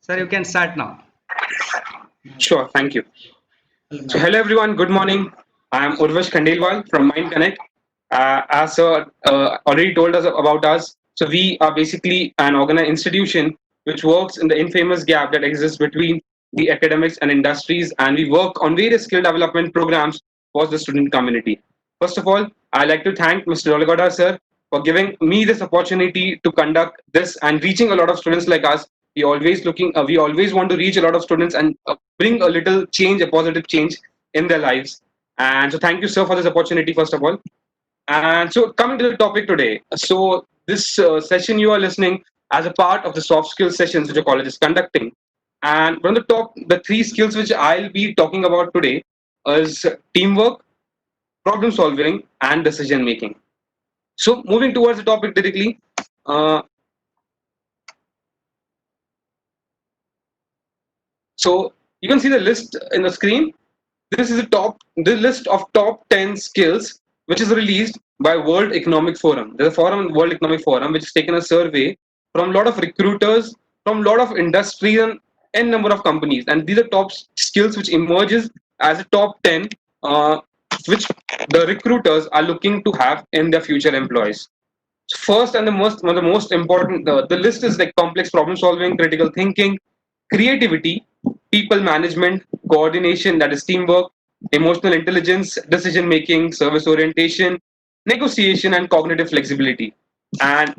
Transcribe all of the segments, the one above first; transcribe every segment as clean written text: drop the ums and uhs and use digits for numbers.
Sir, you can start now. Sure, thank you. So, hello everyone, good morning. I am Urvish Khandelwal from Mind Connect. As already told us about us, so we are basically an organized institution which works in the infamous gap that exists between the academics and industries, and we work on various skill development programs for the student community. First of all, I'd like to thank Mr. Olagada sir for giving me this opportunity to conduct this and reaching a lot of students like us. We always want to reach a lot of students and bring a little change, a positive change in their lives. And so, thank you, sir, for this opportunity, first of all. And so, coming to the topic today. So, this session you are listening as a part of the soft skills sessions which your college is conducting. And from the three skills which I'll be talking about today is teamwork, problem solving, and decision making. So, moving towards the topic directly, uh, so you can see the list in the screen. This is the list of top 10 skills which is released by World Economic Forum. There's a forum, World Economic Forum, which has taken a survey from a lot of recruiters, from a lot of industries and n number of companies. And these are top skills which emerges as a top 10, uh, which the recruiters are looking to have in their future employees. First and one of the most important, the list is like complex problem solving, critical thinking, creativity, people management, coordination, that is teamwork, emotional intelligence, decision making, service orientation, negotiation, and cognitive flexibility. And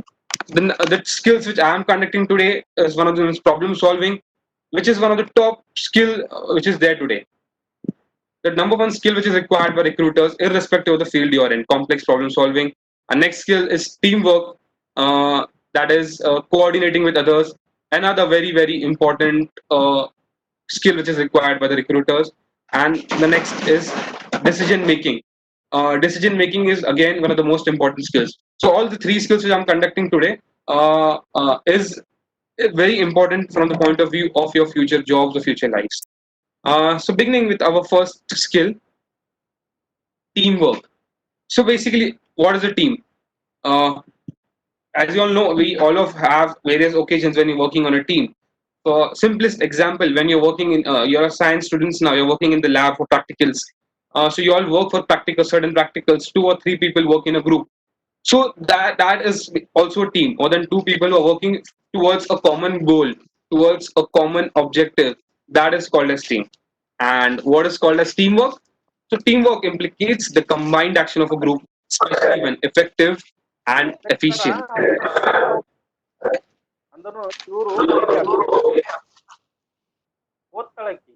the skills which I am conducting today is one of them is problem solving, which is one of the top skill which is there today. The number one skill which is required by recruiters, irrespective of the field you're in, complex problem solving. Our next skill is teamwork, that is coordinating with others. Another very important skill which is required by the recruiters. And the next is decision making. Decision making is again one of the most important skills. So all the three skills which I'm conducting today is very important from the point of view of your future jobs or future lives. So beginning with our first skill, teamwork. So basically, what is a team? Uh, as you all know, we all of have various occasions when you're working on a team. For simplest example, when you're working in, you're a science students now, you're working in the lab for practicals. So you all work for certain practicals. Two or three people work in a group. So that is also a team. More than two people who are working towards a common goal, towards a common objective. That is called as team. And what is called as teamwork? So teamwork implicates the combined action of a group, especially when effective and efficient. ಅಂದ್ರೂ ಇವರು ಬರೀತಾರೆ ಓದ್ಕೊಳಕ್ಕೆ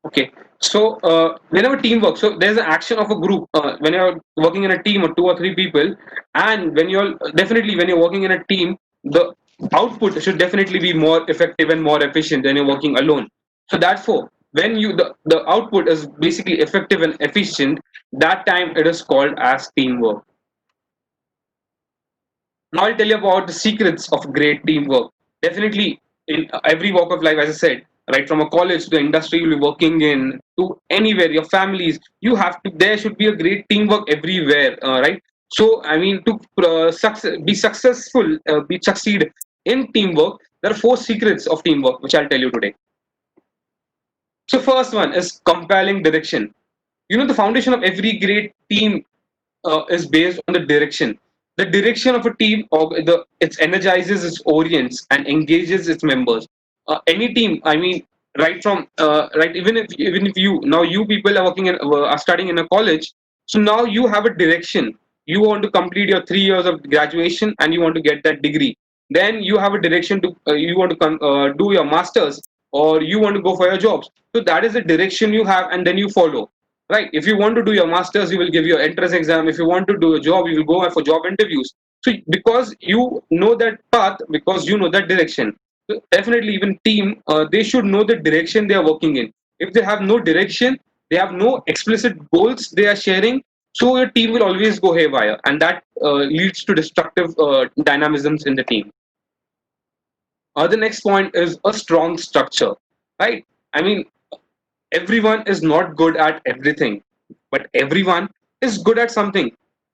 Okay, so whenever teamwork, so there's an action of a group. When you're working in a team of two or three people, and when you're working in a team, the output should definitely be more effective and more efficient than you're working alone. So therefore, when the output is basically effective and efficient, that time it is called as teamwork. Now I'll tell you about the secrets of great teamwork. Definitely, in every walk of life, as I said, right from a college to the industry you'll be working in, to anywhere, your families, you have to. There should be a great teamwork everywhere, right? So I mean, to be successful, be succeed in teamwork, there are four secrets of teamwork, which I'll tell you today. So first one is compelling direction. You know, the foundation of every great team is based on the direction. The direction of a team, or it energizes, its orients, and engages its members. Any team, I mean, right from right, even if you people are working in are studying in a college, so now you have a direction. You want to complete your 3 years of graduation, and you want to get that degree. Then you have a direction to you want to do your masters, or you want to go for your jobs. So that is the direction you have, and then you follow, right? If you want to do your masters, you will give your entrance exam. If you want to do a job, you will go for job interviews. So because you know that path, because you know that direction. So definitely, even team, they should know the direction they are working in. If they have no direction, they have no explicit goals they are sharing, so your team will always go haywire, and that leads to destructive dynamisms in the team. The next point is a strong structure, right? I mean, everyone is not good at everything, but everyone is good at something.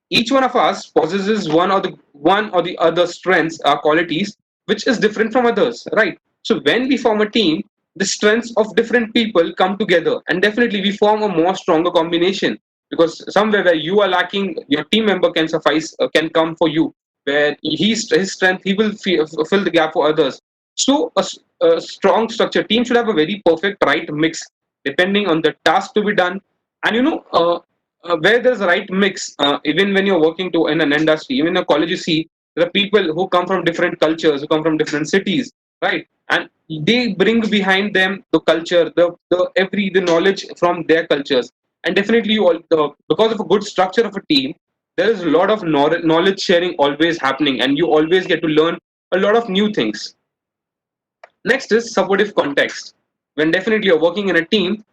Each one of us possesses one or the other strengths or qualities which is different from others, right? So when we form a team, the strengths of different people come together, and definitely we form a more stronger combination. Because somewhere where you are lacking, your team member can suffice, can come for you. Where his strength, he will fill the gap for others. So a strong structure team should have a very perfect right mix depending on the task to be done. And where there's a right mix, even when you're working to in an industry, even in a college, you see there are people who come from different cultures, who come from different cities, right? And they bring behind them the culture, the knowledge from their cultures. And definitely, because of a good structure of a team, there is a lot of knowledge sharing always happening, and you always get to learn a lot of new things. Next is supportive context. When definitely you're working in a team,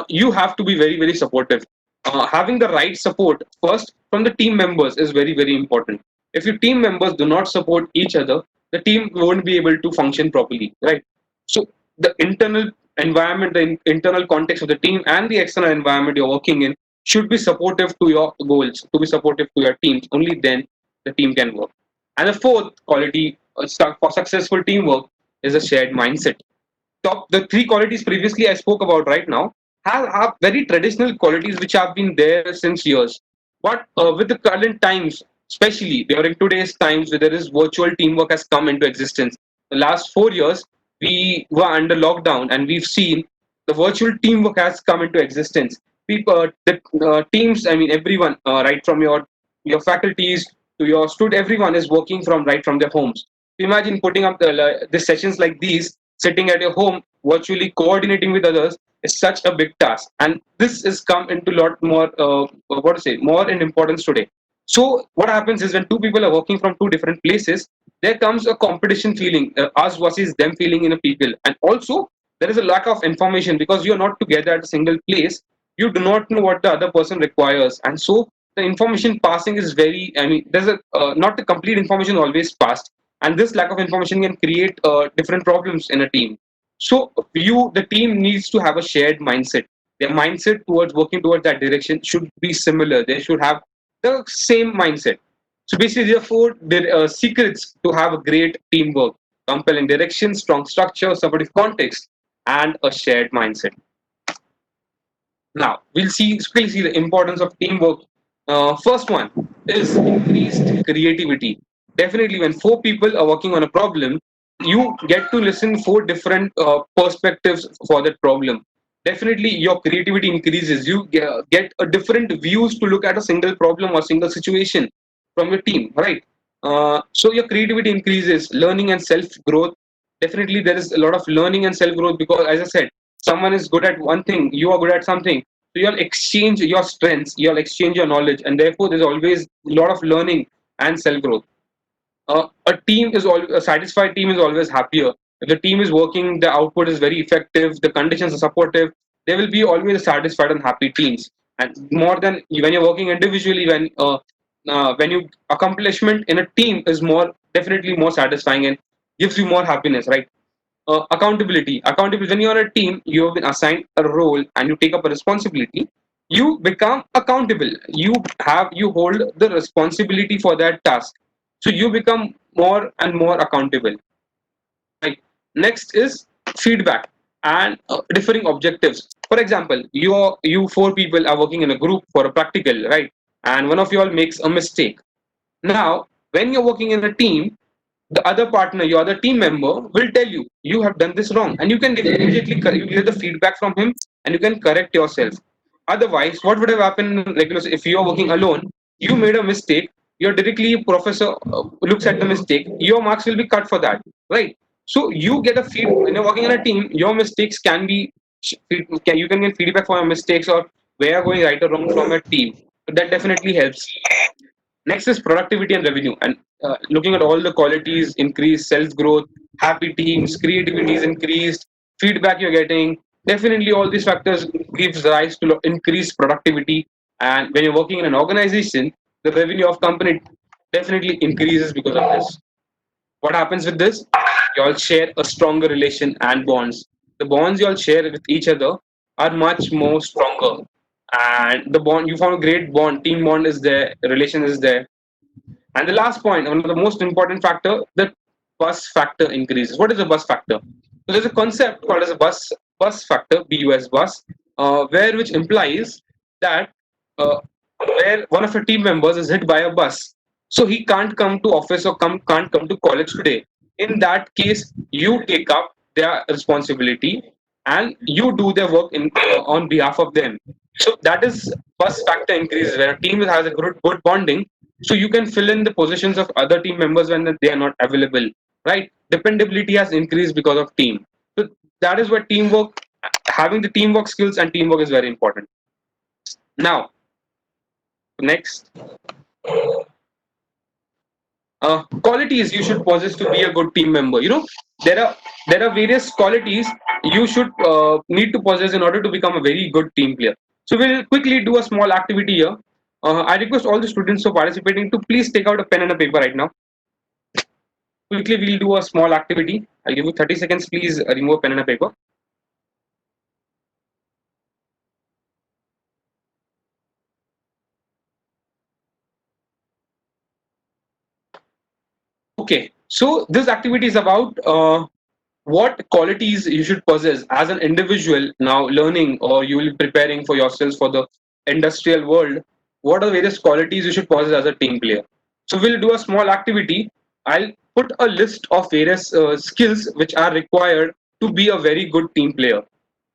you have to be very, very supportive. Having the right support first from the team members is very, very important. If your team members do not support each other, the team won't be able to function properly, right? So the internal environment, the internal context of the team and the external environment you're working in should be supportive to your goals, to be supportive to your teams. Only then the team can work. And the fourth quality for successful teamwork is a shared mindset. The three qualities previously I spoke about right now have very traditional qualities which have been there since years. But with the current times, especially during today's times where there is virtual teamwork has come into existence, the last 4 years we were under lockdown and we've seen the virtual teamwork has come into existence. People, the teams, I mean everyone, right from your faculties to your student, everyone is working from right from their homes. Imagine putting up the sessions like these, sitting at your home, virtually coordinating with others is such a big task, and this is come into a lot more what to say more in importance today. So what happens is when two people are working from two different places, there comes a competition feeling, us versus them feeling in a people, and also there is a lack of information because you are not together at a single place. You do not know what the other person requires, and so the information passing is very. I mean, there's a not the complete information always passed, and this lack of information can create different problems in a team. So the team needs to have a shared mindset. Their mindset towards working towards that direction should be similar. They should have the same mindset. So basically, therefore, the secrets to have a great teamwork: compelling direction, strong structure, supportive context, and a shared mindset. Now we'll see the importance of teamwork. First one is increased creativity. Definitely, when four people are working on a problem, you get to listen four different perspectives for that problem. Definitely, your creativity increases. You get a different views to look at a single problem or single situation from your team, right? So your creativity increases, learning and self growth. Definitely, there is a lot of learning and self growth because, as I said, someone is good at one thing, you are good at something, so you'll exchange your strengths, you'll exchange your knowledge, and therefore there's always a lot of learning and self growth. A satisfied team is always happier. If the team is working, the output is very effective, the conditions are supportive, there will be always satisfied and happy teams. And more than when you're working individually, when you accomplishment in a team is more definitely more satisfying and gives you more happiness, right? Accountability. When you're a team, you have been assigned a role and you take up a responsibility, you become accountable. You hold the responsibility for that task, so you become more and more accountable, right? Next is feedback and differing objectives. For example, you four people are working in a group for a practical, right? And one of you all makes a mistake. Now when you're working in a team, the other partner, your other team member, will tell you you have done this wrong, and you can immediately you get the feedback from him, and you can correct yourself. Otherwise, what would have happened in regular if you are working alone? You made a mistake. Your directly professor looks at the mistake. Your marks will be cut for that, right? So you get a feed when you're working in a team. Your mistakes can be you can get feedback for your mistakes or where you're going right or wrong from a team. So that definitely helps. Next is productivity and revenue, and looking at all the qualities: increased self growth, happy teams, creativity is increased, feedback you're getting. Definitely, all these factors gives rise to increased productivity. And when you're working in an organization, the revenue of company definitely increases because of this. What happens with this? You all share a stronger relation and bonds. The bonds you all share with each other are much more stronger. And the bond you form a great bond, team bond is there, relation is there. And the last point, one of the most important factor, the bus factor increases. What is the bus factor? So there's a concept called as a bus factor, BUS bus, where which implies that uh, where one of your team members is hit by a bus, so he can't come to office or can't come to college today. In that case, you take up their responsibility and you do their work on behalf of them. So that is bus factor increase where a team has a good bonding, so you can fill in the positions of other team members when they are not available, right? Dependability has increased because of team. So that is where teamwork, having the teamwork skills and teamwork is very important. Now, next, qualities you should possess to be a good team member. There are there are various qualities you should need to possess in order to become a very good team player. So we'll quickly do a small activity here. I request all the students who are participating to please take out a pen and a paper right now. Quickly, we'll do a small activity. I'll give you 30 seconds. Please remove a pen and a paper. Okay, so this activity is about what qualities you should possess as an individual now learning, or you will be preparing for yourselves for the industrial world. What are various qualities you should possess as a team player? So we'll do a small activity. I'll put a list of various skills which are required to be a very good team player.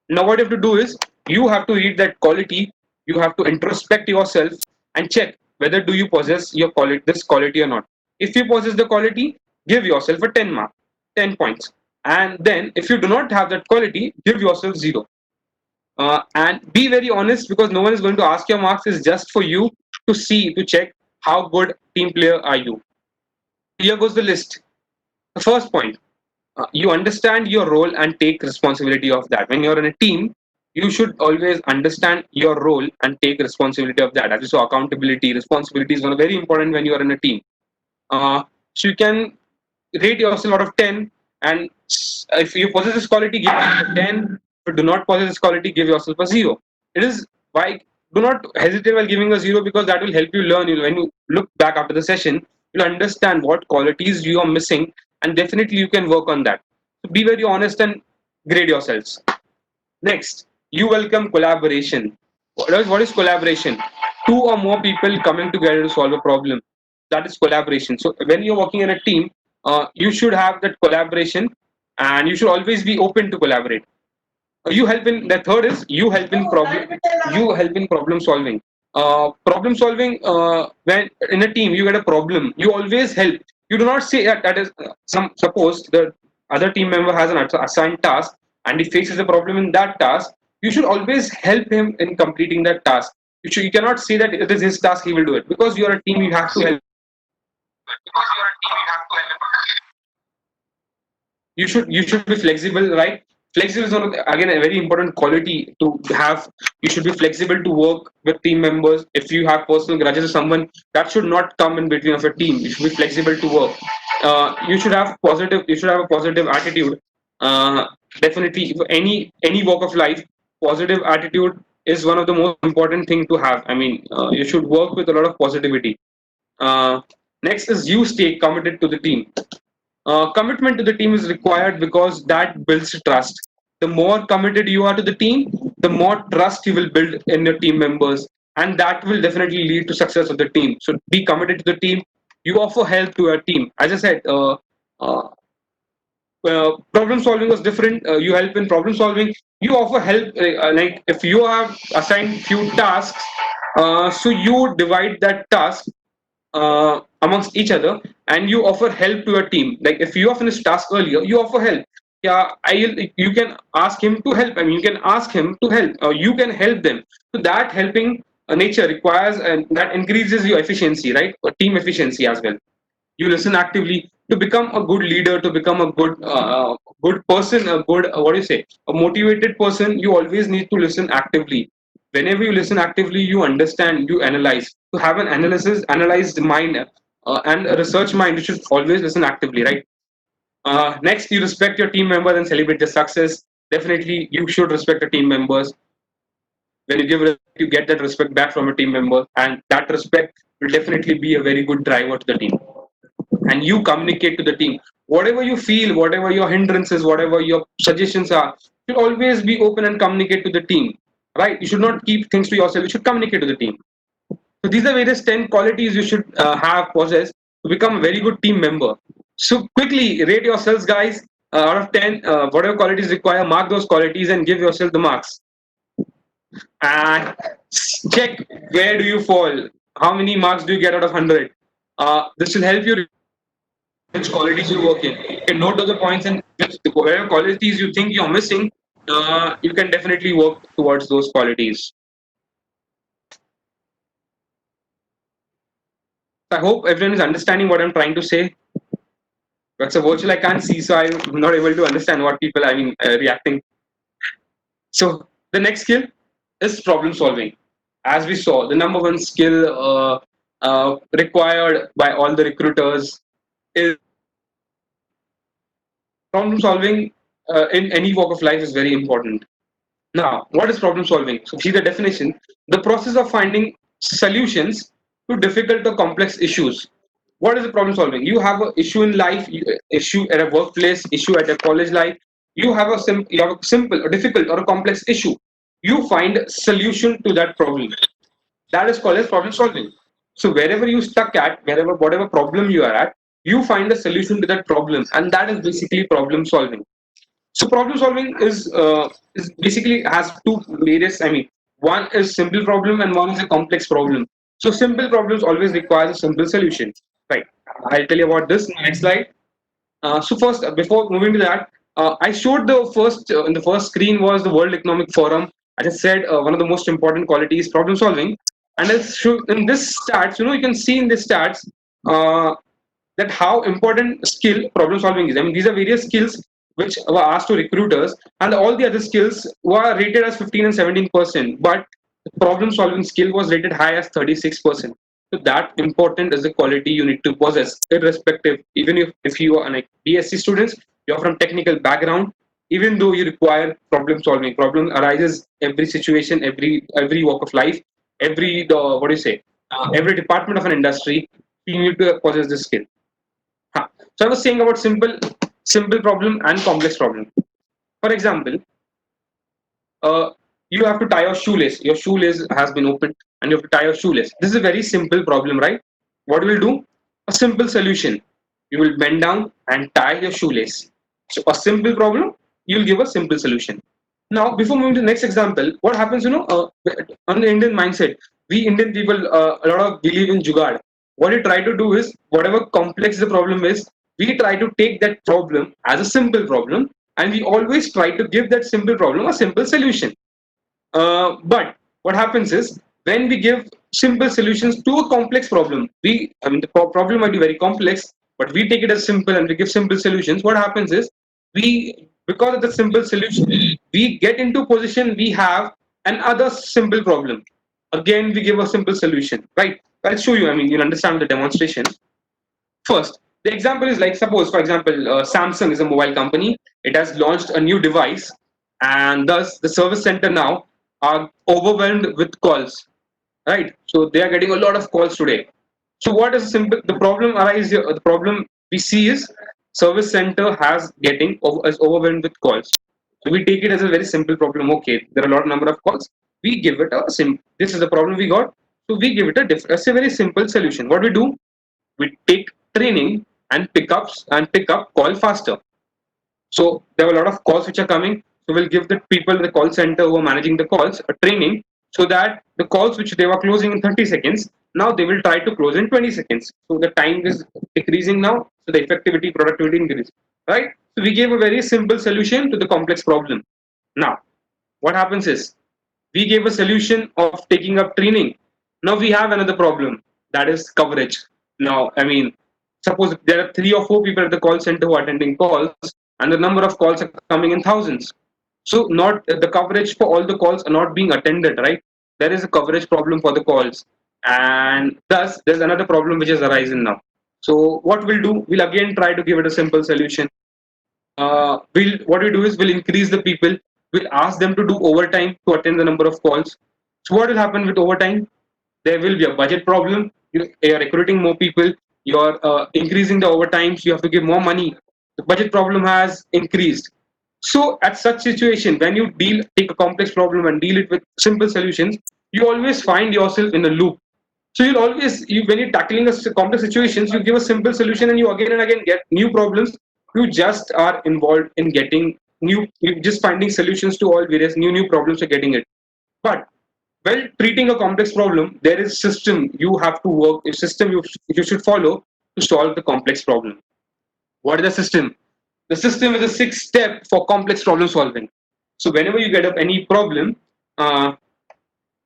Now what you have to do is you have to read that quality, you have to introspect yourself and check whether do you possess your quality, this quality or not. If you possess the quality, give yourself a 10 mark, 10 points. And then if you do not have that quality, give yourself 0. And be very honest, because no one is going to ask your marks. Is just for you to see, to check how good team player are you. Here goes the list. The first point, you understand your role and take responsibility of that. When you're in a team, you should always understand your role and take responsibility of that. As you saw, accountability, responsibility is one very important when you are in a team. So you can rate yourself out of 10, and if you possess this quality, give yourself a 10. If you do not possess this quality, give yourself a 0. It is why do not hesitate while giving a 0, because that will help you learn. When you look back after the session, you'll understand what qualities you are missing, and definitely you can work on that. So be very honest and grade yourselves. Next, you welcome collaboration. What is collaboration? Two or more people coming together to solve a problem. That is collaboration. So when you're working in a team, you should have that collaboration, and you should always be open to collaborate. You help in the third is you help in problem solving. Problem solving, when in a team you get a problem, you always help. You do not say that is some suppose the other team member has an assigned task and he faces a problem in that task. You should always help him in completing that task. You cannot say that it is his task, he will do it, because you are a team, you have to help. You should be flexible, right? Flexible is one of again a very important quality to have. You should be flexible to work with team members. If you have personal grudges with someone, that should not come in between of a team. You should be flexible to work. You should have a positive attitude. Definitely for any walk of life, positive attitude is one of the most important thing to have. I mean, you should work with a lot of positivity. uh, Next is you stay committed to the team. Commitment to the team is required because that builds trust. The more committed you are to the team, the more trust you will build in your team members, and that will definitely lead to success of the team. So be committed to the team. You offer help to your team. As I said, uh, problem solving was different. You help in problem solving. You offer help, like if you have assigned few tasks, so you divide that task amongst each other, and you offer help to your team. Like if you have finished task earlier, you offer help. Yeah, you can ask him to help. I mean, you can ask him to help, or you can help them. So that helping nature requires, and that increases your efficiency, right? Or team efficiency as well. You listen actively to become a good leader, to become a good person, a good what do you say, a motivated person. You always need to listen actively. Whenever you listen actively, you understand, you analyze. To have an analyzed mind, and a research mind, you should always listen actively, right? Next, you respect your team members and celebrate their success. Definitely you should respect your team members. When you give respect, you get that respect back from a team member, and that respect will definitely be a very good driver to the team. And you communicate to the team. whatever you feel, whatever your hindrances, whatever your suggestions are, should always be open and communicate to the team, right? You should not keep things to yourself. You should communicate to the team. So these are various 10 qualities you should have possessed to become a very good team member. So quickly rate yourselves, guys. Out of 10, whatever qualities require, mark those qualities and give yourself the marks. And check where do you fall. How many marks do you get out of 100? This will help you realize which qualities you work in. You can note down the points and whatever qualities you think you're missing, you can definitely work towards those qualities. I hope everyone is understanding what I'm trying to say. That's a virtual I can't see, so I'm not able to understand what people, reacting. So the next skill is problem solving. As we saw, the number one skill required by all the recruiters is problem solving. Problem solving in any walk of life is very important. Now, what is problem solving? So, see the definition: the process of finding solutions to difficult or complex issues. What is the problem solving? You have an issue in life, issue at a workplace, issue at a college life. You have a simple, a difficult, or a complex issue. You find solution to that problem. That is called as problem solving. So wherever you stuck at, wherever whatever problem you are at, you find a solution to that problem, and that is basically problem solving. So problem solving is basically has two various. I mean, one is simple problem and one is a complex problem. So simple problems always requires a simple solution. Right. I'll tell you about this next slide. So first, before moving to that, I showed the first in the first screen was the World Economic Forum. I just said one of the most important qualities problem solving, and in this stats, you can see in this stats uh, that how important skill problem solving is. I mean, these are various skills which were asked to recruiters, and all the other skills were rated as 15 and 17%, but the problem solving skill was rated high as 36%. So that important is the quality you need to possess, irrespective. Even if you are like BSc students, you're from technical background, even though you require problem solving. Problem arises every situation, every walk of life, every the what do you say, every department of an industry. You need to possess this skill. Huh. So I was saying about simple problem and complex problem. For example, uh, you have to tie your shoelace. Your shoelace has been opened, and you have to tie your shoelace. This is a very simple problem, right? What will do? A simple solution. You will bend down and tie your shoelace. So a simple problem, you'll give a simple solution. Now, before moving to the next example, what happens? On the Indian mindset, we Indian people a lot of believe in jugaad. What we try to do is, whatever complex the problem is, we try to take that problem as a simple problem, and we always try to give that simple problem a simple solution. But what happens is, when we give simple solutions to a complex problem, the problem might be very complex, but we take it as simple and we give simple solutions. What happens is, because of the simple solution, we get into position we have another simple problem. Again, we give a simple solution, right? I'll show you. I mean, you'll understand the demonstration. First, the example is like, suppose, for example, Samsung is a mobile company. It has launched a new device, and thus the service center now are overwhelmed with calls, right? So they are getting a lot of calls today. So what is simple? The problem arises here. The problem we see is service center is overwhelmed with calls. So we take it as a very simple problem. Okay, there are a lot of number of calls. We give it a sim. This is the problem we got. So we give it a very simple solution. What we do? We take training and pick up call faster. So there are a lot of calls which are coming. So we'll give the people in the call center who are managing the calls a training, so that the calls which they were closing in 30 seconds, now they will try to close in 20 seconds. So the time is decreasing now. So the effectivity, productivity increase. Right? So we gave a very simple solution to the complex problem. Now, what happens is, we gave a solution of taking up training. Now we have another problem, that is coverage. Now, I mean, suppose there are 3 or 4 people at the call center who are attending calls, and the number of calls are coming in thousands. So, not the coverage for all the calls are not being attended, right? There is a coverage problem for the calls, and thus there's another problem which is arising now. So, what we'll do, we'll again try to give it a simple solution. What we do is, we'll increase the people. We'll ask them to do overtime to attend the number of calls. So what will happen with overtime? There will be a budget problem. You're recruiting more people. You're increasing the overtime, so you have to give more money. The budget problem has increased. So at such situation, when you take a complex problem and deal it with simple solutions, you always find yourself in a loop. So you'll always, when you're tackling complex situations, you give a simple solution and you again and again get new problems. You just are involved in getting you just finding solutions to all various new problems. You're getting it. But while treating a complex problem, there is system you have to work, a system you should follow to solve the complex problem. What is the system? The system is a six-step for complex problem solving. So whenever you get up any problem, uh,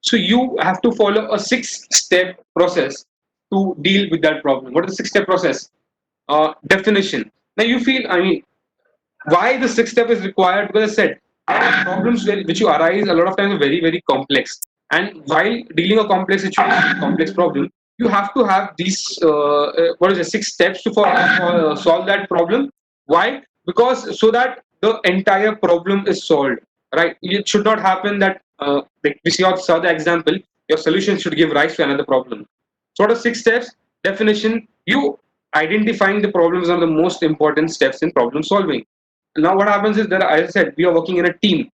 so you have to follow a six-step process to deal with that problem. What is the six-step process? Definition. Now you feel, I mean, why the sixth step is required? Because I said problems which you arise a lot of times are very complex, and while dealing a complex situation, complex problem, you have to have these what is it, six steps to solve that problem. Why? Because so that the entire problem is solved, right? It should not happen that like we saw the example, your solution should give rise to another problem. So what are six steps? Definition. You identifying the problems are the most important steps in problem solving. Now what happens is that, as I said, we are working in a team.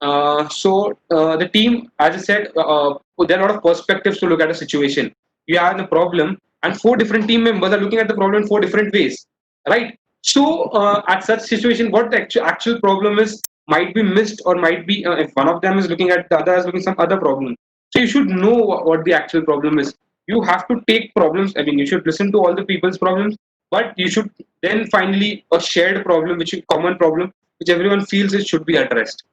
The team, as I said, there are a lot of perspectives to look at a situation. You have the problem, and four different team members are looking at the problem in four different ways, right? So at such situation, what the actual problem is might be missed, or might be if one of them is looking at the other is looking some other problem. So you should know what the actual problem is. You have to take problems. I mean, you should listen to all the people's problems, but you should then finally a shared problem, which is common problem, which everyone feels it should be addressed.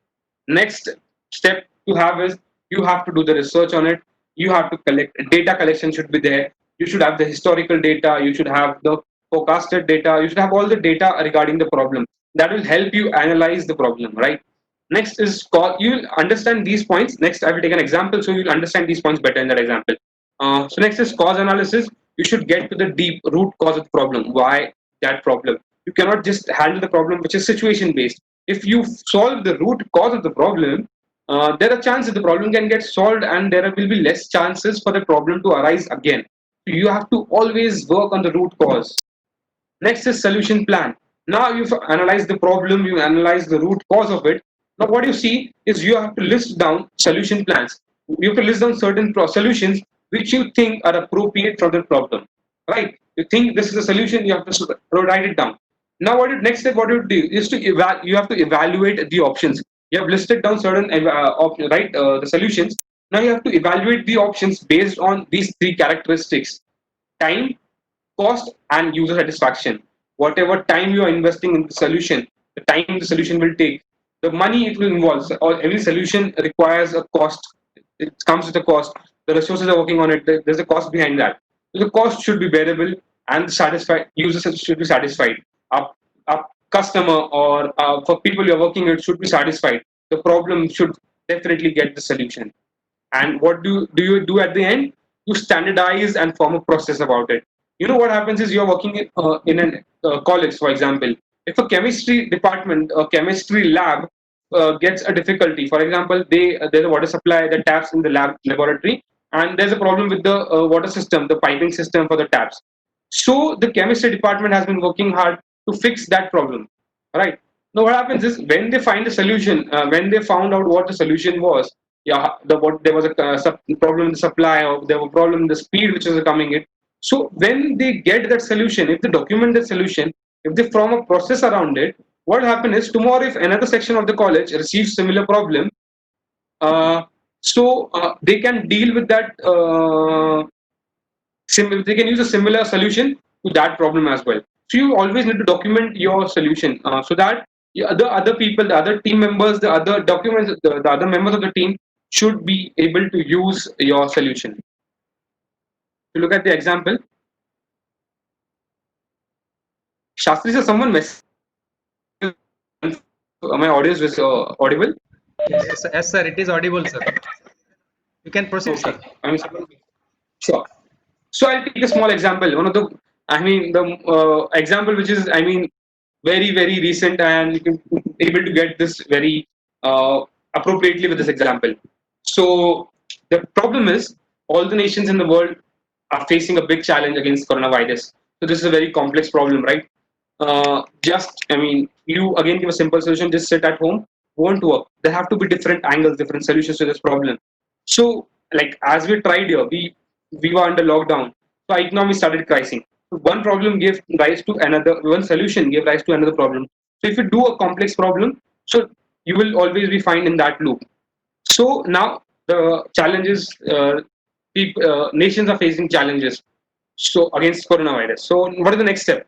Next step you have is you have to do the research on it. You have to collect data. Collection should be there. You should have the historical data. You should have the forecasted data. You should have all the data regarding the problem. That will help you analyze the problem, right? Next is you'll understand these points. Next, I will take an example so you'll understand these points better in that example. So next is cause analysis. You should get to the deep root cause of the problem. Why that problem? You cannot just handle the problem which is situation based. If you solve the root cause of the problem, there are chances the problem can get solved, and there will be less chances for the problem to arise again. So you have to always work on the root cause. Next is solution plan. Now you've analyzed the problem, you analyze the root cause of it. Now what you see is you have to list down solution plans. You have to list down certain solutions which you think are appropriate for the problem. Right? You think this is a solution, you have to write it down. Now next step what you do is you have to evaluate the options. You have listed down certain options, right? The solutions. Now you have to evaluate the options based on these three characteristics: time, cost, and user satisfaction. Whatever time you are investing in the solution, the time the solution will take, the money it will involve, or every solution requires a cost. It comes with a cost. The resources are working on it. There's a cost behind that. So the cost should be bearable, and the satisfied users should be satisfied. A customer, or for people you're working with, should be satisfied. The problem should definitely get the solution. And what do you do at the end? You standardize and form a process about it. You know what happens is you're working in a college, for example. If a chemistry department, a chemistry lab gets a difficulty, for example, there's a water supply, the taps in the laboratory, and there's a problem with the water system, the piping system for the taps. So the chemistry department has been working hard to fix that problem, right? Now what happens is when they find the solution, when they found out what the solution was, yeah, there was a problem in the supply, or there was a problem in the speed which was coming in. So when they get that solution, if they document the solution, if they form a process around it, what happens is tomorrow if another section of the college receives similar problem, uh, they can deal with that. They can use a similar solution to that problem as well. So you always need to document your solution so that the other people, the other team members, the other documents, the other members of the team should be able to use your solution. To look at the example, Shastri sir, someone messaged. My audio is audible. Yes, sir, it is audible, sir. You can proceed, Okay, sir. I mean, sure. So I'll take a small example. One of the, I mean, the example which is, I mean, very recent, and you can able to get this very appropriately with this example. So the problem is all the nations in the world are facing a big challenge against coronavirus. So this is a very complex problem, right? just, I mean, you again give a simple solution, just sit at home, won't work. There have to be different angles, different solutions to this problem. So, like as we tried here, we were under lockdown, so our economy started crashing. So one problem gave rise to another, one solution gave rise to another problem. So if you do a complex problem, so you will always be fine in that loop. So now the challenges, nations are facing challenges. So against coronavirus. So what is the next step?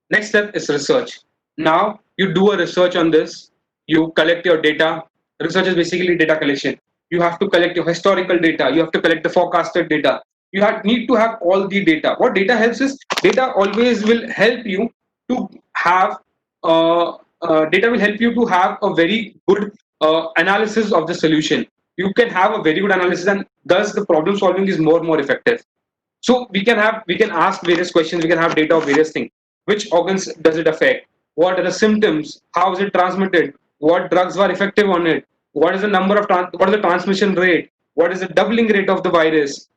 Next step is research. Now you do a research on this. You collect your data. Research is basically data collection. You have to collect your historical data. You have to collect the forecasted data. Need to have all the data. What data helps is data always will help you to have data will help you to have a very good analysis of the solution. You can have a very good analysis, and thus the problem solving is more effective. So we can ask various questions, we can have data of various things. Which organs does it affect? What are the symptoms? How is it transmitted? What drugs were effective on it? What is the number of what is the transmission rate? What is the doubling rate of the virus?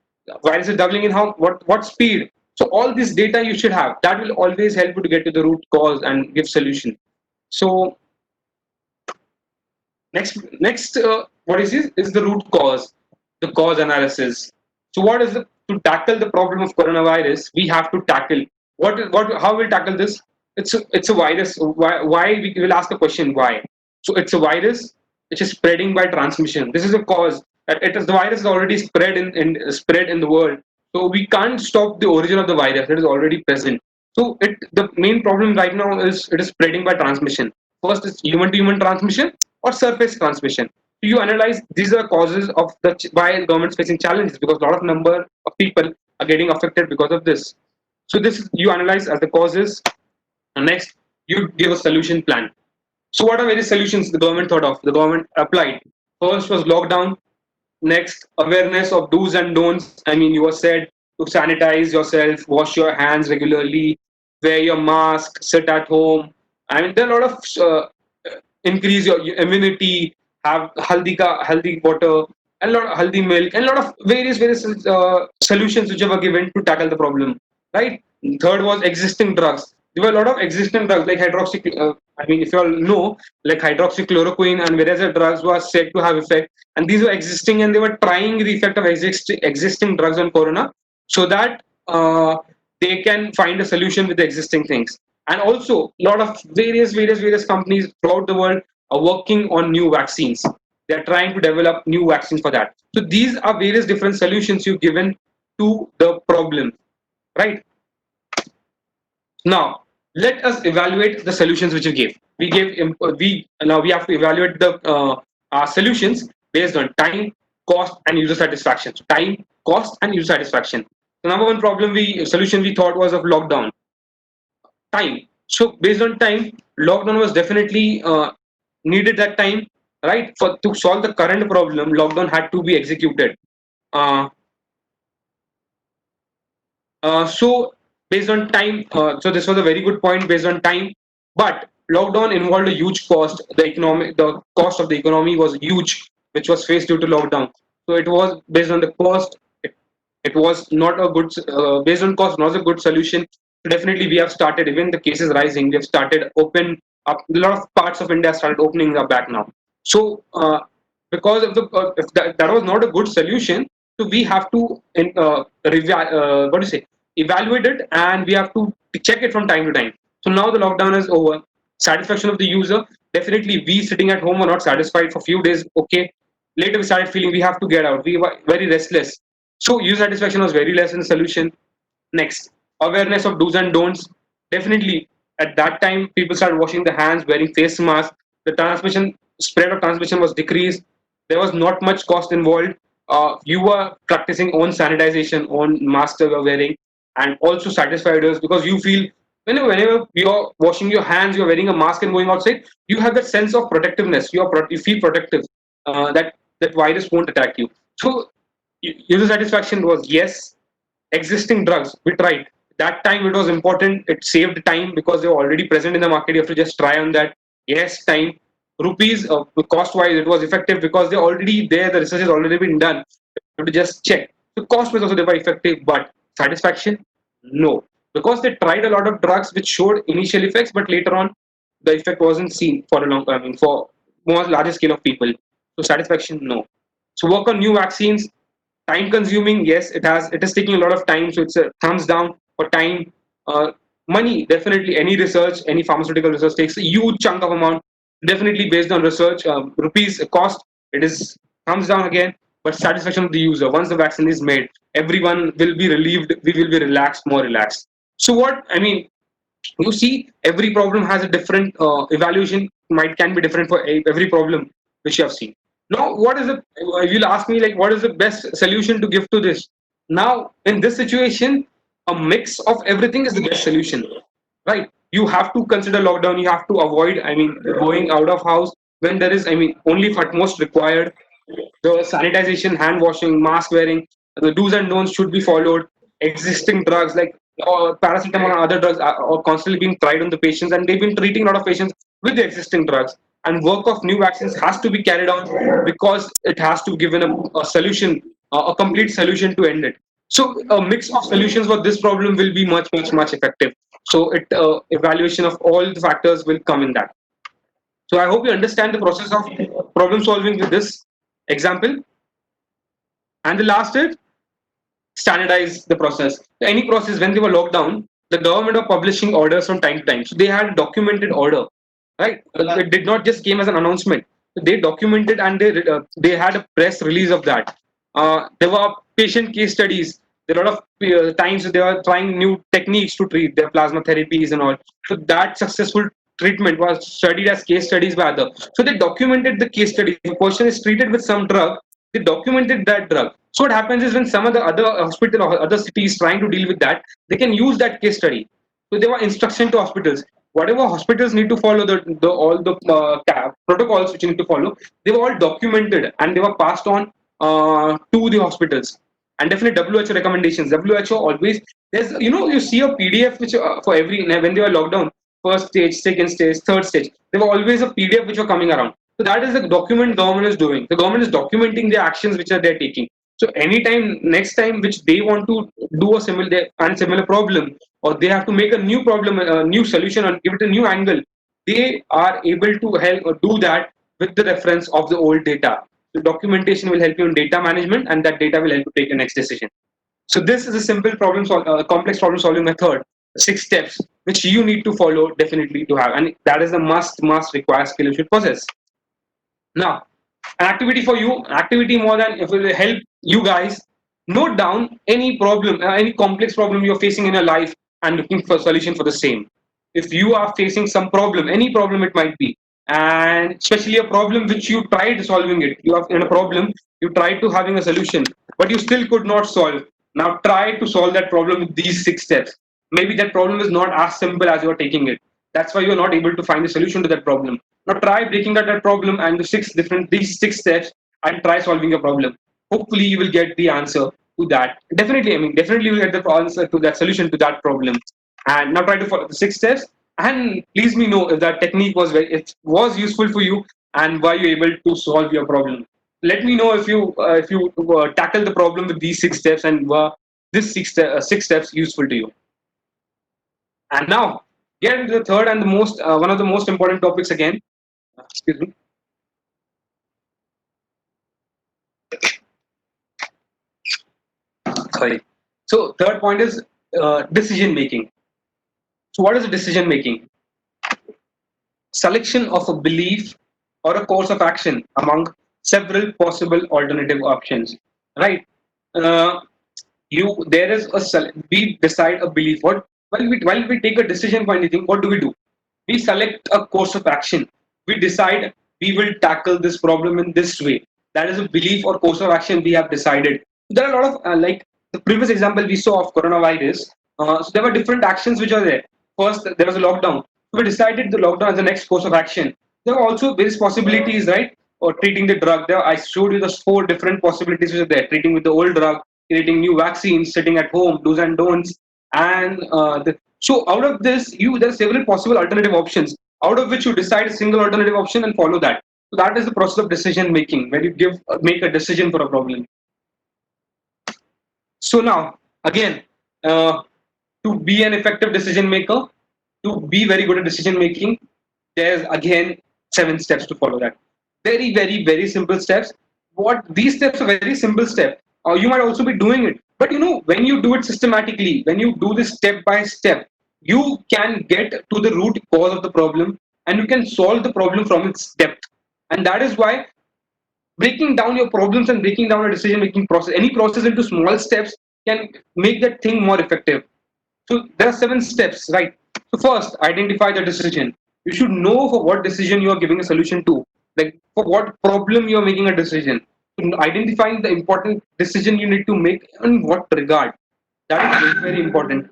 Virus is doubling in how what speed? So all this data you should have. That will always help you to get to the root cause and give solution. So next, what is this? Is the root cause, the cause analysis. So, what is the to tackle the problem of coronavirus? We have to tackle what how we'll tackle this. It's a virus. Why we will ask a question why? So it's a virus which is spreading by transmission. This is a cause. It is the virus is already spread in the world. So we can't stop the origin of the virus. It is already present. So the main problem right now is it is spreading by transmission. First is human to human transmission or surface transmission. So you analyze these are causes of why the government is facing challenges because a lot of number of people are getting affected because of this. So this you analyze as the causes, and next you give a solution plan. So what are various solutions the government thought of? The government applied. First was lockdown. Next, awareness of do's and don'ts. I mean, you were said to sanitize yourself, wash your hands regularly, wear your mask, sit at home. I mean, there are a lot of increase your immunity, have healthy water, and a lot of healthy milk, and a lot of various solutions which were given to tackle the problem. Right. Third was existing drugs. There were a lot of existing drugs like hydroxy. I mean, if you all know, like hydroxychloroquine and various other drugs were said to have effect, and these were existing, and they were trying the effect of existing drugs on corona, so that they can find a solution with the existing things. And also, a lot of various companies throughout the world are working on new vaccines. They are trying to develop new vaccines for that. So these are various different solutions you've given to the problem, right? Now, let us evaluate the solutions which you gave. We gave we now we have to evaluate the our solutions based on time, cost, and user satisfaction. So time, cost, and user satisfaction. The number one problem we solution we thought was of lockdown. Time. So based on time, lockdown was definitely needed that time, right? For to solve the current problem, lockdown had to be executed. Uh, so based on time, so this was a very good point based on time. But lockdown involved a huge cost. The cost of the economy was huge, which was faced due to lockdown. So it was based on the cost. It was not a good based on cost, not a good solution. So definitely, we have started. Even the cases rising, we have started open up. A lot of parts of India started opening up back now. So because of the if that was not a good solution, so we have to what do you say evaluate it, and we have to check it from time to time. So now the lockdown is over. Satisfaction of the user, definitely we sitting at home are not satisfied for few days. Okay, later we started feeling we have to get out. We were very restless. So user satisfaction was very less in the solution. Next, awareness of do's and don'ts. Definitely, at that time, people started washing their hands, wearing face masks. The transmission spread of transmission was decreased. There was not much cost involved. You were practicing own sanitization, own mask you were wearing, and also satisfied us because you feel whenever you're washing your hands, you're wearing a mask and going outside, you have that sense of protectiveness. You feel protective. That virus won't attack you. So user satisfaction was yes. Existing drugs we tried that time, it was important, it saved time because they were already present in the market. You have to just try on that. Yes, time. Rupees, cost wise it was effective because they're already there, the research has already been done. You have to just check. The cost was also they were effective, but satisfaction, No, because they tried a lot of drugs which showed initial effects, but later on the effect wasn't seen for a long. I mean, for more larger scale of people. So satisfaction, no. So work on new vaccines. Time consuming, yes, it is taking a lot of time. So it's a thumbs down for time. Uh, Money, definitely. Any research, any pharmaceutical research takes a huge chunk of amount. Definitely based on research, rupees cost. It is thumbs down again. But satisfaction of the user. Once the vaccine is made, everyone will be relieved. We will be relaxed, more relaxed. So what I mean, you see, every problem has a different evaluation. Might can be different for every problem which you have seen. Now, what is the? You'll ask me like, what is the best solution to give to this? Now, in this situation, a mix of everything is the best solution, right? You have to consider lockdown. You have to avoid, I mean, going out of house when there is, I mean, only if at most required. The sanitization, hand washing, mask wearing, the do's and don'ts should be followed. Existing drugs like paracetamol and other drugs are constantly being tried on the patients, and they've been treating a lot of patients with the existing drugs. And work of new vaccines has to be carried on because it has to be given a solution, a complete solution to end it. So a mix of solutions for this problem will be much, much, much effective. So it evaluation of all the factors will come in that. So I hope you understand the process of problem solving with this example. And the last is standardize the process. Any process, when they were locked down, the government were publishing orders from time to time. So they had documented order, right? It did not just came as an announcement. They documented and they had a press release of that. There were patient case studies. There are a lot of times they were trying new techniques to treat their plasma therapies and all. So that successful treatment was studied as case studies by others. So they documented the case study. If a person is treated with some drug, they documented that drug. So what happens is when some of the other hospital or other cities trying to deal with that, they can use that case study. So there were instruction to hospitals. Whatever hospitals need to follow the all the protocols which you need to follow, they were all documented and they were passed on to the hospitals. And definitely WHO recommendations. WHO always there's you see a PDF which for every when they were locked down, first stage, second stage, third stage. There were always a PDF which were coming around. So that is the document government is doing. The government is documenting the actions which are they're taking. So anytime next time which they want to do a similar problem, or they have to make a new problem, a new solution, and give it a new angle, they are able to help do that with the reference of the old data. The documentation will help you in data management, and that data will help you take the next decision. So this is a simple complex problem solving method, 6 steps which you need to follow definitely to have, and that is the must required skill you should possess. Now, an activity for you, an activity more than if it will help you guys note down any problem, any complex problem you're facing in your life and looking for a solution for the same. If you are facing some problem, any problem it might be, and especially a problem which you tried solving it, you have in a problem, you tried to having a solution, but you still could not solve. Now try to solve that problem with these 6 steps. Maybe that problem is not as simple as you are taking it. That's why you're not able to find a solution to that problem. Now try breaking out that problem and these 6 steps and try solving a problem. Hopefully you will get the answer to that. Definitely, I mean, definitely you will get the answer to that solution to that problem. And now try to follow the 6 steps and please me know if that technique it was useful for you and were you able to solve your problem. Let me know if you tackle the problem with these 6 steps and were this 6 steps useful to you. And now, get into the third and the most one of the most important topics again. Excuse me. Sorry. So, third point is decision making. So, what is decision making? Selection of a belief or a course of action among several possible alternative options. Right? Uh, you there is we decide a belief. What while we take a decision for anything, what do? We select a course of action. We decide we will tackle this problem in this way. That is a belief or course of action we have decided. There are a lot of like the previous example we saw of coronavirus. So there were different actions which are there. First, there was a lockdown. So we decided the lockdown as the next course of action. There are also various possibilities, right? Or treating the drug. There, I showed you the 4 different possibilities which are there. Treating with the old drug, creating new vaccines, sitting at home, do's and don'ts, and so out of this, there are several possible alternative options, out of which you decide a single alternative option and follow that. So that is the process of decision making, when you make a decision for a problem. So now, again, uh, To be an effective decision maker, to be very good at decision making, there's again 7 steps to follow that. Very, very, very simple steps. What these steps are very simple steps. Or you might also be doing it. But when you do it systematically, when you do this step by step, you can get to the root cause of the problem and you can solve the problem from its depth. And that is why breaking down your problems and breaking down a decision making process, any process into small steps can make that thing more effective. So there are 7 steps, right? So first, identify the decision. You should know for what decision you are giving a solution to, like for what problem you are making a decision. So identifying the important decision you need to make in what regard. That is very, very important.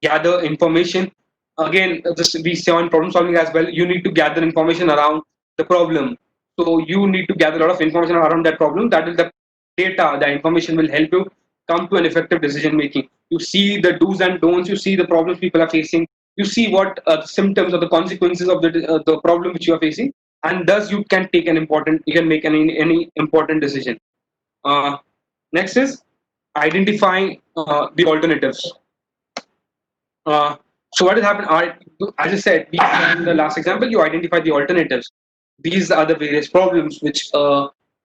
Gather information. Again, this we see on problem solving as well. You need to gather information around the problem. So you need to gather a lot of information around that problem. That is the data, the information will help you come to an effective decision making. You see the do's and don'ts. You see the problems people are facing. You see what the symptoms or the consequences of the problem which you are facing, and thus you can make any important decision. Uh, Next is identifying the alternatives. So what has happened? As I said, in the last example, you identify the alternatives. These are the various problems which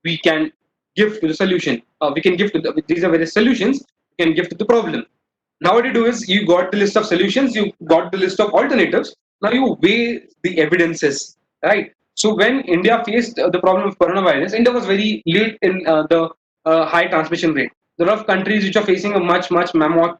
we can give to the solution. We can give to these are various solutions we can give to the problem. Now what you do is you got the list of solutions, you got the list of alternatives. Now you weigh the evidences, right? So when India faced the problem of coronavirus, India was very late in the high transmission rate. There are a lot of countries which are facing a much mammoth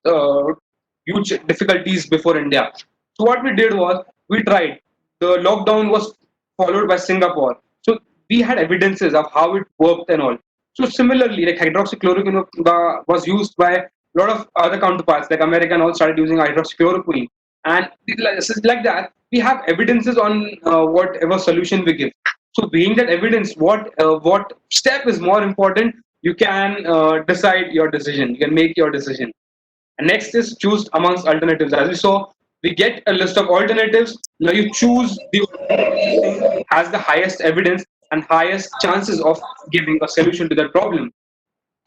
huge difficulties before India. So what we did was we tried. The lockdown was followed by Singapore. So we had evidences of how it worked and all. So similarly, like hydroxychloroquine was used by a lot of other counterparts, like America and all started using hydroxychloroquine. And like that, we have evidences on whatever solution we give. So being that evidence, what step is more important, you can decide your decision. You can make your decision. And next is choose amongst alternatives. As we saw, we get a list of alternatives. Now you choose the alternative has the highest evidence and highest chances of giving a solution to that problem.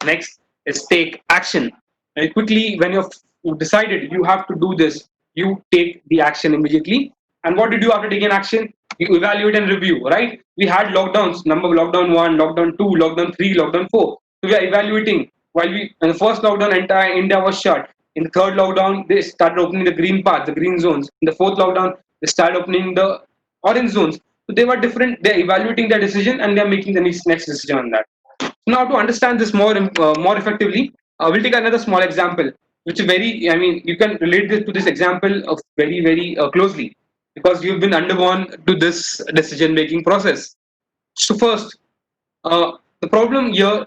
Next is take action. And quickly, when you've decided you have to do this, you take the action immediately. And what do you do after taking action? You evaluate and review, right? We had lockdowns, number lockdown 1, lockdown 2, lockdown 3, lockdown 4. So we are evaluating. While we in the first lockdown, entire India was shut. In the third lockdown, they started opening the green parts, the green zones. In the fourth lockdown, they started opening the orange zones. So they were different. They're evaluating their decision and they're making the next decision on that. Now, to understand this more effectively, we'll take another small example, which is very. I mean, you can relate this to this example of very closely because you've been undergone to this decision making process. So first, the problem here,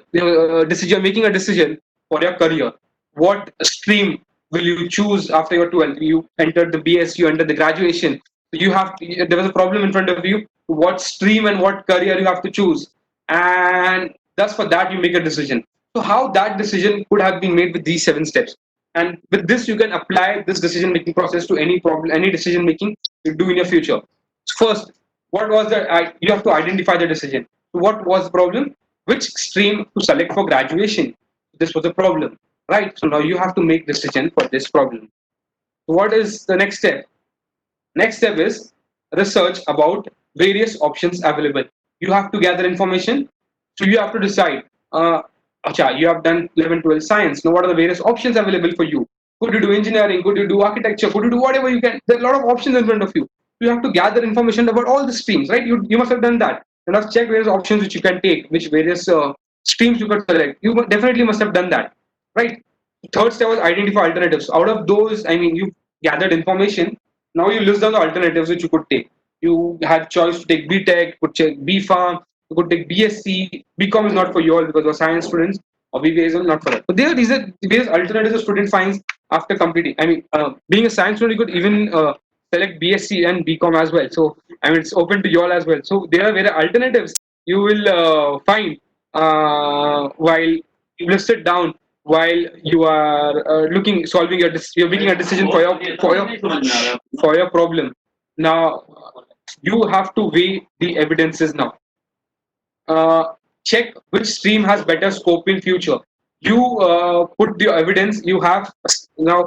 decision making a decision for your career. What stream will you choose after your 12th? You entered the BS, you entered the graduation. You have to, there was a problem in front of you. What stream and what career you have to choose, and thus for that you make a decision. So how that decision could have been made with these 7 steps, and with this you can apply this decision making process to any problem, any decision making you do in your future. So first, what was the you have to identify the decision. So what was the problem? Which stream to select for graduation? This was the problem, right? So now you have to make decision for this problem. So what is the next step? Next step is research about various options available. You have to gather information. So you have to decide. You have done 11, 12 science. Now what are the various options available for you? Could you do engineering? Could you do architecture? Could you do whatever you can? There are a lot of options in front of you. You have to gather information about all the streams, right? You must have done that. You have checked various options which you can take, which various streams you could select. You definitely must have done that, right? Third step was identify alternatives. Out of those, I mean, you gathered information. Now you list down the alternatives which you could take. You had choice to take BTech, could take B Farm, you could take BSc. BCom is not for you all because you're science students, or BBA is not for that. But these are various alternatives a student finds after completing. I mean, being a science student, you could even select BSc and BCom as well. So I mean, it's open to you all as well. So there are various alternatives you will find while you list it down while you are solving you're making a decision for your problem. Now you have to weigh the evidences now. Check which stream has better scope in future. You put the evidence you have now.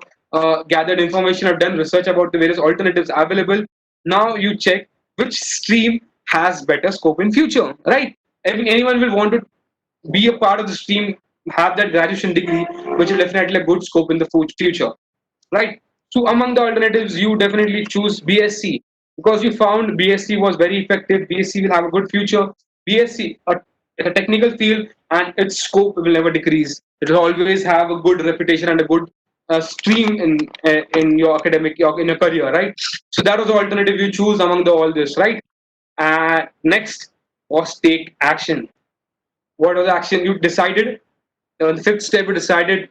gathered information, have done research about the various alternatives available. Now you check which stream has better scope in future, right? Anyone will want to be a part of the stream, have that graduation degree, which is definitely a good scope in the future, right? So among the alternatives, you definitely choose BSc because you found BSc was very effective. BSc will have a good future. BSc, a technical field, and its scope will never decrease. It will always have a good reputation and a good stream in your academic in your career, right? So that was the alternative you choose among all this, right? Next was take action. What was the action you decided? The fifth step, you decided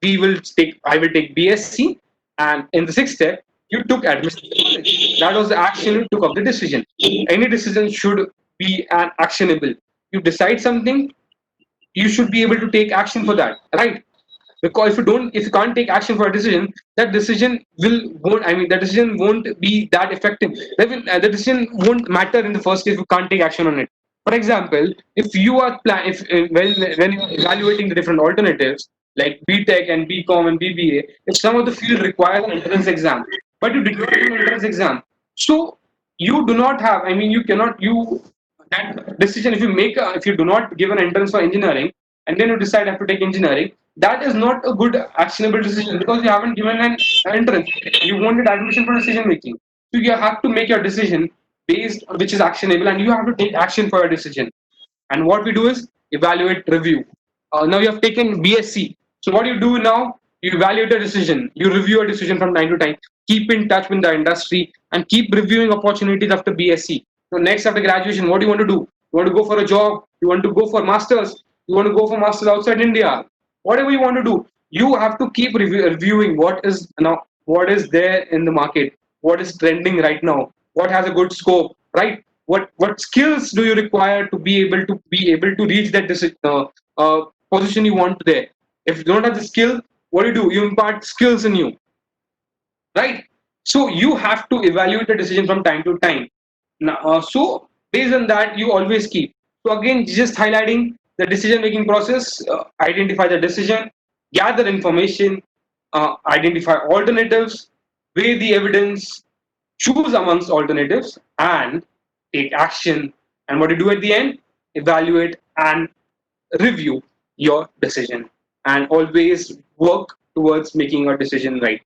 I will take BSc, and in the sixth step, you took admission to college. That was the action you took of the decision. Any decision should be an actionable. You decide something, you should be able to take action for that, right? Because if you can't take action for a decision, that decision won't I mean that decision won't be that effective. The decision won't matter in the first place if you can't take action on it. For example, if you are plan if when you're evaluating the different alternatives like BTech and BCom and BBA, if some of the field requires an entrance exam, but you did not do an entrance exam, so you do not have you cannot you that decision, if you do not give an entrance for engineering and then you decide I have to take engineering, that is not a good actionable decision because you haven't given an entrance. You wanted admission for decision making, so you have to make your decision based on which is actionable, and you have to take action for your decision. And what we do is evaluate, review. Now you have taken BSc. So what you do now, you evaluate a decision, you review a decision from time to time, keep in touch with the industry, and keep reviewing opportunities after BSc. So next after graduation, what do you want to do? You want to go for a job? You want to go for masters? You want to go for masters outside India? Whatever you want to do, you have to keep reviewing what is there in the market, what is trending right now, what has a good scope, right? What skills do you require to be able to reach that position you want there? If you don't have the skill, what do? You impart skills in you, right? So you have to evaluate the decision from time to time. Now, so based on that, you always keep. So again, just highlighting the decision-making process. Identify the decision, gather information, identify alternatives, weigh the evidence, choose amongst alternatives, and take action. And what you do at the end, evaluate and review your decision, and always work towards making a decision right.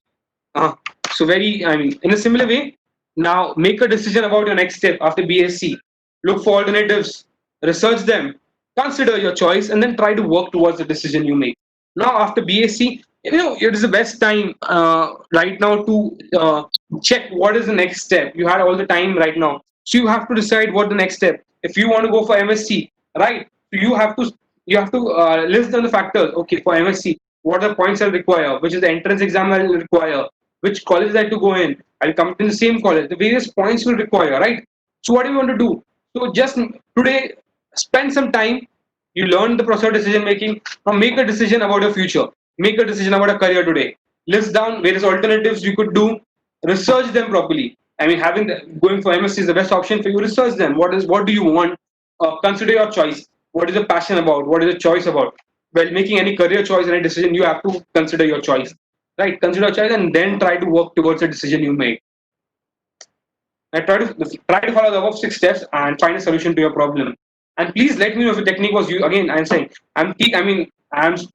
uh, in a similar way, now make a decision about your next step after BSc. Look for alternatives, research them, consider your choice, and then try to work towards the decision you make. Now, after BSc, it is the best time right now to check what is the next step. You had all the time right now, so you have to decide what the next step. If you want to go for MSc, right? You have to list down the factors. Okay, for MSc, what are the points I'll require? Which is the entrance exam I'll require? Which college I have to go in? I'll come in the same college. The various points will require, right? So what do you want to do? So just today, spend some time. You learn the process of decision making. Now make a decision about your future. Make a decision about a career today. List down various alternatives you could do. Research them properly. Going for MSc is the best option for you. Research them. What do you want? Consider your choice. What is your passion about? What is your choice about? While making any career choice, any decision, you have to consider your choice, right? Consider your choice and then try to work towards the decision you make. I try to follow the above 6 steps and find a solution to your problem. And please let me know if the technique was you. Again, I'm saying I'm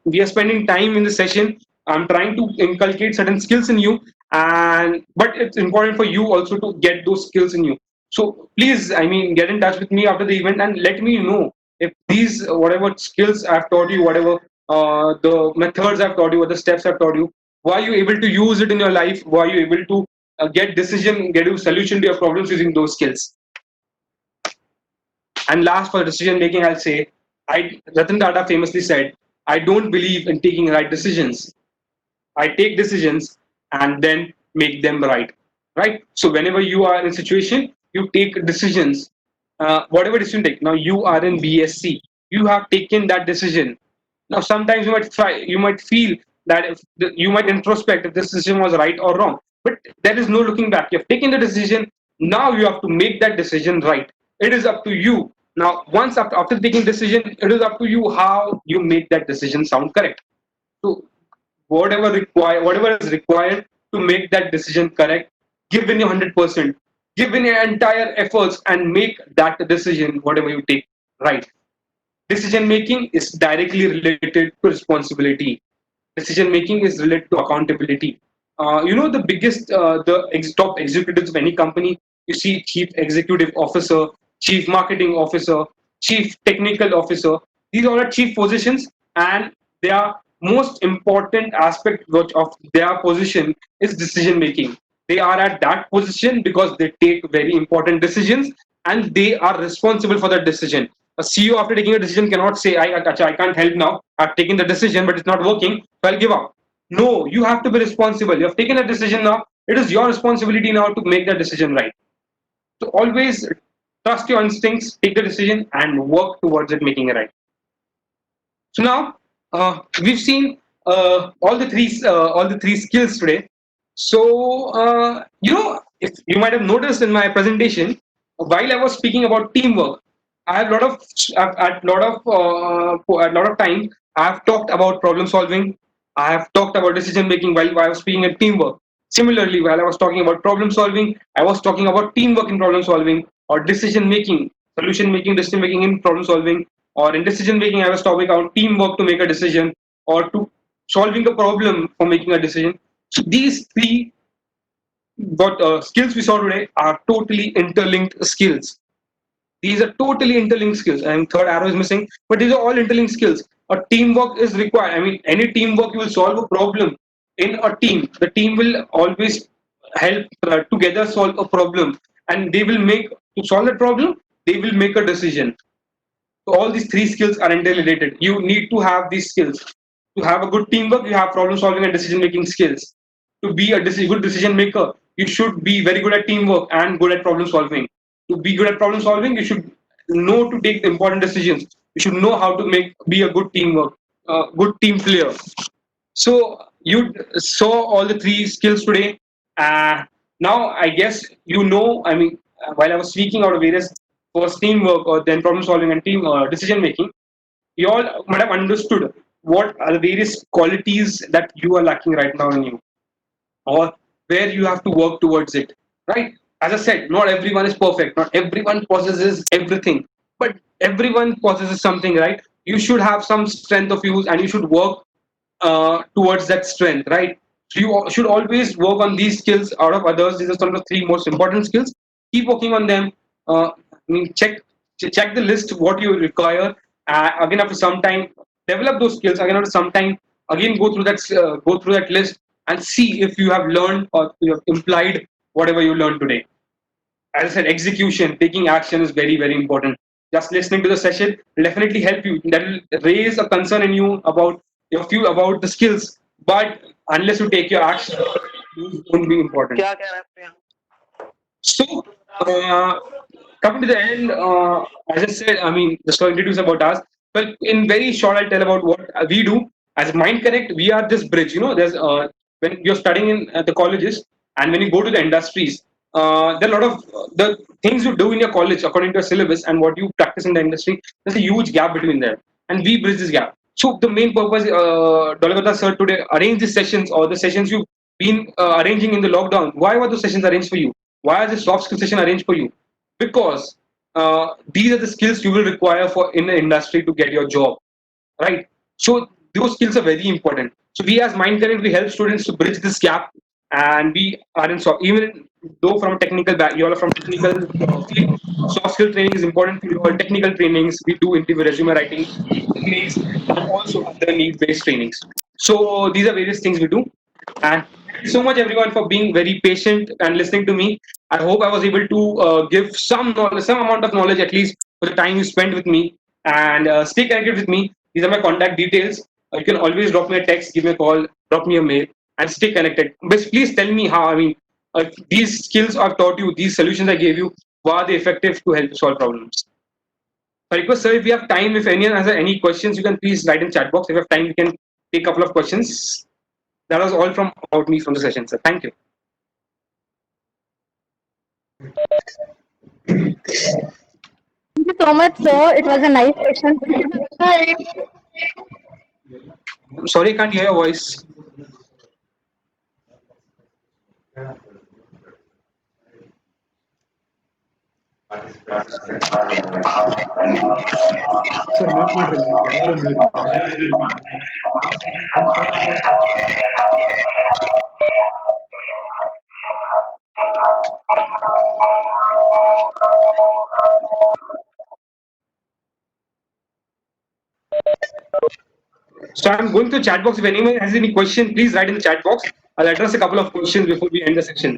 we are spending time in the session. I'm trying to inculcate certain skills in you, and but it's important for you also to get those skills in you. So please, get in touch with me after the event and let me know if these whatever skills I've taught you, whatever the methods I've taught you, what the steps I've taught you, were you able to use it in your life? Were you able to get a solution to your problems using those skills? And last, for decision making, I'll say, Ratan Tata famously said, I don't believe in taking right decisions. I take decisions and then make them right. Right? So whenever you are in a situation, you take decisions. Whatever decision you take. Now you are in BSc. You have taken that decision. Now sometimes you might feel that you might introspect if this decision was right or wrong. But there is no looking back. You have taken the decision. Now you have to make that decision right. It is up to you. Now, once after taking decision, it is up to you how you make that decision sound correct. So whatever is required to make that decision correct. Give in your 100%, give in your entire efforts, and make that decision, whatever you take, right. Decision making is directly related to responsibility. Decision making is related to accountability. The biggest, top executives of any company, you see chief executive officer, chief marketing officer, chief technical officer. These all are chief positions, and their most important aspect of their position is decision making. They are at that position because they take very important decisions, and they are responsible for that decision. A CEO, after taking a decision, cannot say, I can't help now. I've taken the decision, but it's not working, so I'll give up. No, you have to be responsible. You have taken a decision now. It is your responsibility now to make that decision right. So always trust your instincts, take the decision, and work towards it making it right. So now we've seen all the three skills today. So if you might have noticed in my presentation, while I was speaking about teamwork, I have a lot of time I have talked about problem solving. I have talked about decision making while I was speaking at teamwork. Similarly, while I was talking about problem solving, I was talking about teamwork in problem solving, or decision making, solution making, decision making in problem solving, or in decision making, I was talking about teamwork to make a decision, or to solving a problem for making a decision. So these three what skills we saw today are totally interlinked skills. These are totally interlinked skills, and third arrow is missing, but these are all interlinked skills. A teamwork is required. I mean, any teamwork, you will solve a problem in a team. The team will always help together solve a problem, and they will make to solve that problem. They will make a decision. So all these three skills are interrelated. You need to have these skills. To have a good teamwork, you have problem solving and decision making skills. To be a good decision maker, you should be very good at teamwork and good at problem solving. To be good at problem solving, you should know to take the important decisions. You should know how to be a good teamwork, good team player. So you saw all the three skills today. Now I guess you know. I mean, while I was speaking out of various first teamwork or then problem solving and team decision making, you all might have understood what are the various qualities that you are lacking right now in you, or where you have to work towards it. Right? As I said, not everyone is perfect. Not everyone possesses everything, but everyone possesses something. Right? You should have some strength of use, and you should work towards that strength, right? So you should always work on these skills out of others. These are some of the three most important skills. Keep working on them. Check the list what you require. Again, after some time, develop those skills. Again, after some time, again go through that list and see if you have learned or you have implied whatever you learned today. As I said, execution, taking action is very, very important. Just listening to the session will definitely help you. That will raise a concern in you about your few about the skills. But unless you take your action, it won't be important. क्या कह रहे हैं प्रिया? So, uh, coming to the end, as I said, I mean, just to introduce about us. Well, in very short, I'll tell about what we do. As Mind Connect, we are this bridge. There's when you're studying in the colleges and when you go to the industries, there are a lot of the things you do in your college according to your syllabus and what you practice in the industry. There's a huge gap between them, and we bridge this gap. So the main purpose, Dolagata sir today arrange these sessions or the sessions you've been arranging in the lockdown. Why were those sessions arranged for you? Why is this soft skill session arranged for you? Because these are the skills you will require for in the industry to get your job, right? So those skills are very important. So we as Mind Connect, we help students to bridge this gap, and we are in even though from a technical back, you all are from technical field, soft skill training is important for you all. Technical trainings we do interview resume writing techniques and also other need-based trainings. So these are various things we do, and thank you so much everyone for being very patient and listening to me. I hope I was able to give some knowledge, some amount of knowledge at least for the time you spent with me. And stay connected with me. These are my contact details. You can always drop me a text, give me a call, drop me a mail, and stay connected. But please tell me how. I mean, these skills I've taught you, these solutions I gave you, were they effective to help solve problems? I request, sir, if we have time, if anyone has any questions, you can please write in chat box. If we have time, we can take a couple of questions. That was all from about me from the session, sir. Thank you. Thank you so much, sir. It was a nice session. I'm sorry, I can't hear your voice. Sir mute ಮಾಡ್ರಿ ಎಲ್ಲರೂ mute. So I'm going to chat box. If anyone has any question, please write in the chat box. I'll address a couple of questions before we end the section.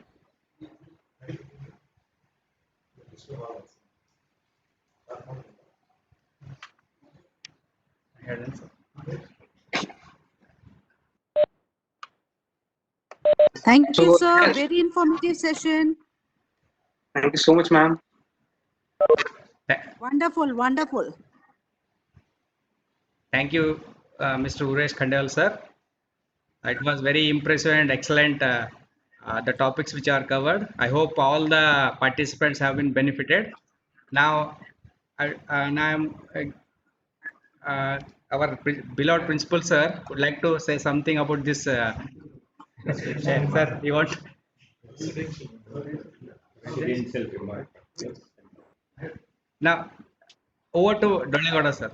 Thank you, So, sir. yes. Very informative session. Thank you so much, ma'am. Wonderful, wonderful. Thank you, Mr. Urvish Khandelwal, sir. It was very impressive and excellent. The topics which are covered. I hope all the participants have been benefited. Now, uh, our beloved principal sir would like to say something about this. Sir, you want? Now, over to Donegoda, sir.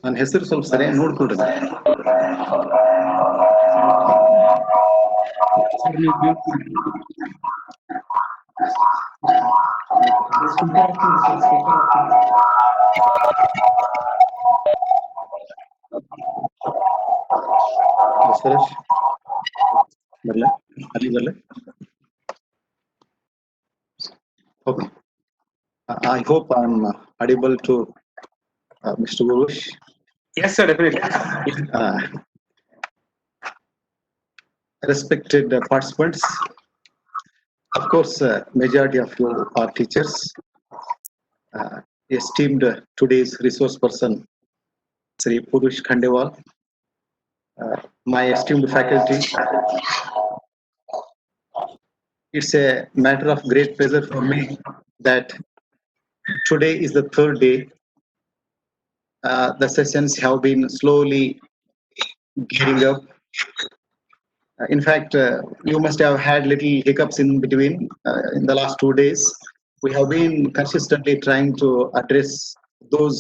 ನನ್ನ ಹೆಸರು ಸ್ವಲ್ಪ ಸರಿಯಾಗಿ ನೋಡ್ಕೊಡ್ರಿ. ಸುರೇಶ್ ಬರ್ಲ ಅಲ್ಲಿ ಬರ್ಲ. Okay. I hope I'm audible to Mr. Urvish. Yes, sir, definitely. Uh, Respected participants, of course, majority of you are teachers. Esteemed today's resource person, Sri Urvish Khandelwal, my esteemed faculty. It's a matter of great pleasure for me that today is the third day. The sessions have been slowly gearing up. In fact, you must have had little hiccups in between in the last 2 days. We have been consistently trying to address those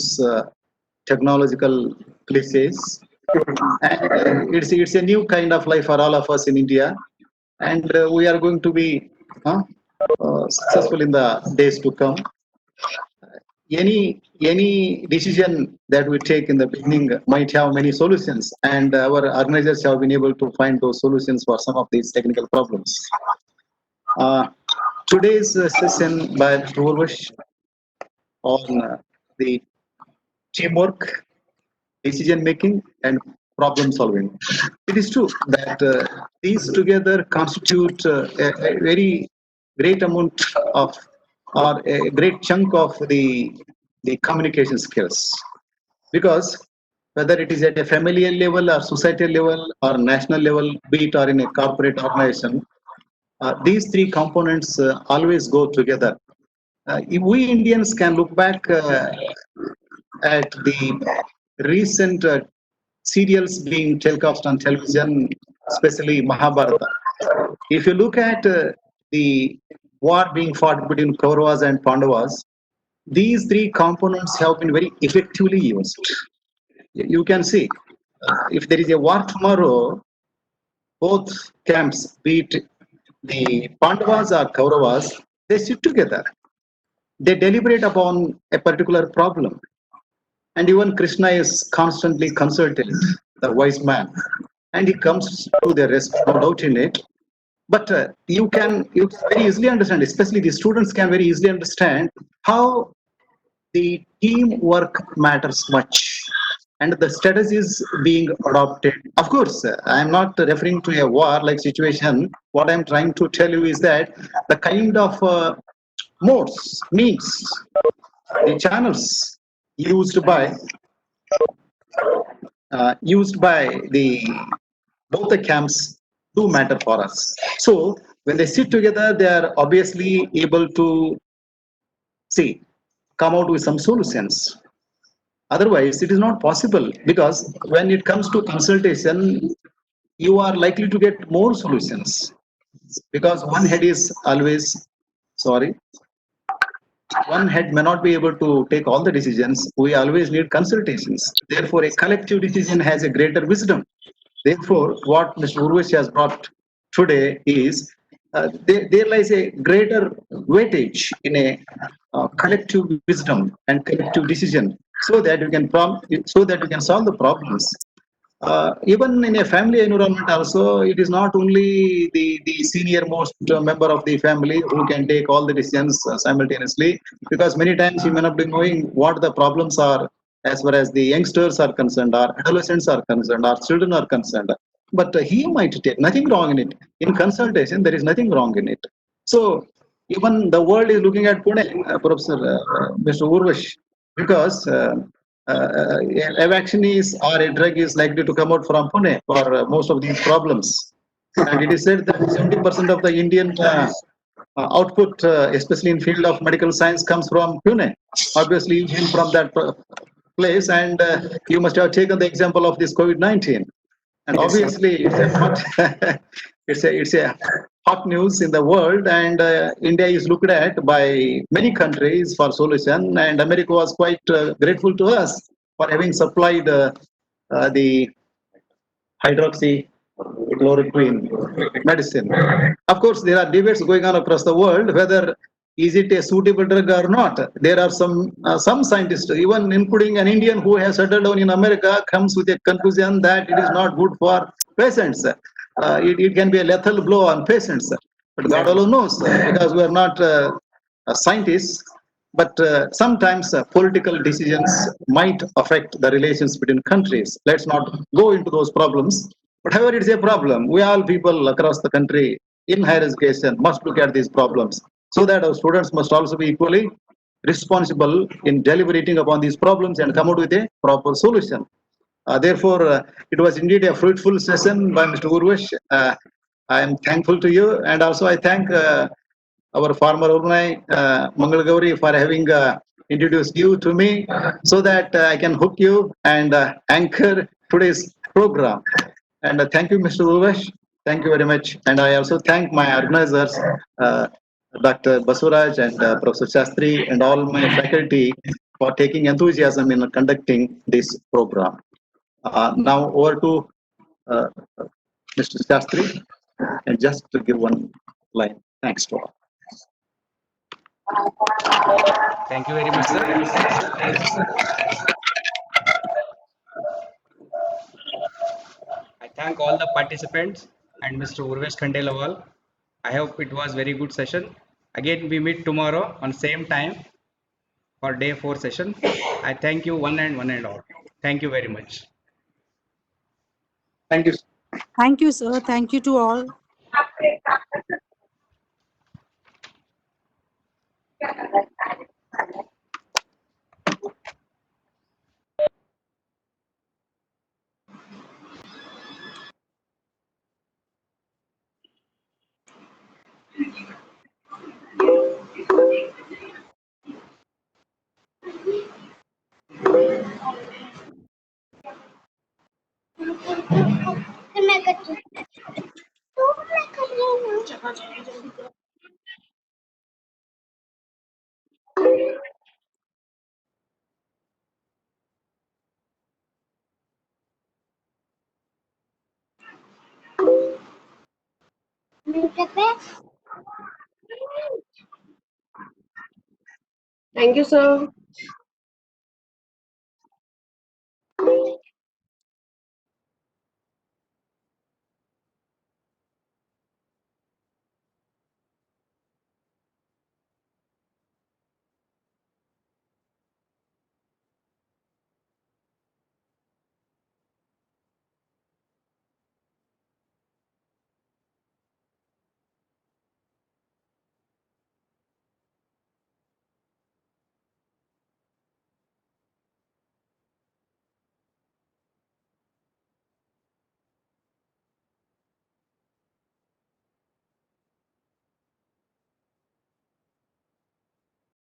technological cliches. And it's a new kind of life for all of us in India, and we are going to be successful in the days to come. Any decision that we take in the beginning might have many solutions, and our organizers have been able to find those solutions for some of these technical problems. Today's session by Mr. Urvish on the teamwork, decision making, and problem solving. It is true that these together constitute a very great amount of, or a great chunk of the communication skills. Because whether it is at a familial level or societal level or national level, be it or in a corporate organization, these three components always go together. If we Indians can look back at the recent serials being telecast on television, especially Mahabharata. If you look at the war being fought between Kauravas and Pandavas, these three components have been very effectively used. You can see, if there is a war tomorrow, both camps, be it the Pandavas or Kauravas, they sit together. They deliberate upon a particular problem. And even Krishna is constantly consulted, the wise man, and he comes to the rest, no doubt in it. But you very easily understand, especially the students can very easily understand how the teamwork matters much, and the strategies being adopted. Of course, I am not referring to a war-like situation. What I am trying to tell you is that the kind of modes, means, the channels used by the both the camps do matter for us. So when they sit together, they are obviously able to come out with some solutions. Otherwise, it is not possible, because when it comes to consultation, you are likely to get more solutions. because one head is always sorry. One head may not be able to take all the decisions. We always need consultations. Therefore, a collective decision has a greater wisdom. Therefore, what Mr. Urvish has brought today is there lies a greater weightage in a collective wisdom and collective decision, so that you can so that you can solve the problems. Even in a family environment also, it is not only the senior most member of the family who can take all the decisions simultaneously, because many times he may not be knowing what the problems are as far as the youngsters are concerned, our adolescents are concerned, our children are concerned. But he might take nothing wrong in it. In consultation, there is nothing wrong in it. So even the world is looking at Pune, Professor Mr. Urvish, because a vaccine is or a drug is likely to come out from Pune for most of these problems. And it is said that 70% of the Indian output, especially in field of medical science, comes from Pune. Obviously, you came from that place, and you must have taken the example of this COVID-19. And Yes, sir. obviously, it's a hot, it's a hot news in the world, and India is looked at by many countries for solution. And America was quite grateful to us for having supplied the hydroxychloroquine medicine. Of course, there are debates going on across the world whether is it a suitable drug or not. There are some scientists, even including an Indian who has settled down in America, comes with a conclusion that it is not good for patients. It can be a lethal blow on patients. But God alone knows, because we are not scientists. But sometimes political decisions might affect the relations between countries. Let's not go into those problems. But however, it's a problem. We all people across the country in higher education must look at these problems, so that our students must also be equally responsible in deliberating upon these problems and come out with a proper solution. Therefore, it was indeed a fruitful session by Mr. Urvish. I am thankful to you, and also I thank our former alumni, Mangal Gauri, for having introduced you to me, so that I can hook you and anchor today's program. And thank you, Mr. Urvish. Thank you very much. And I also thank my organizers, Dr. Basuraj and Professor Shastri, and all my faculty for taking enthusiasm in conducting this program. Now over to uh, Mr. Shastri, and just to give one line. Thanks to all. Thank you very much, sir. I thank all the participants and Mr. Urvesh Khandelwal. I hope it was very good session. Again, we meet tomorrow on same time for day 4 session. I thank you one and all. Thank you very much. Thank you. Thank you, sir. Thank you to all. Thank you, sir.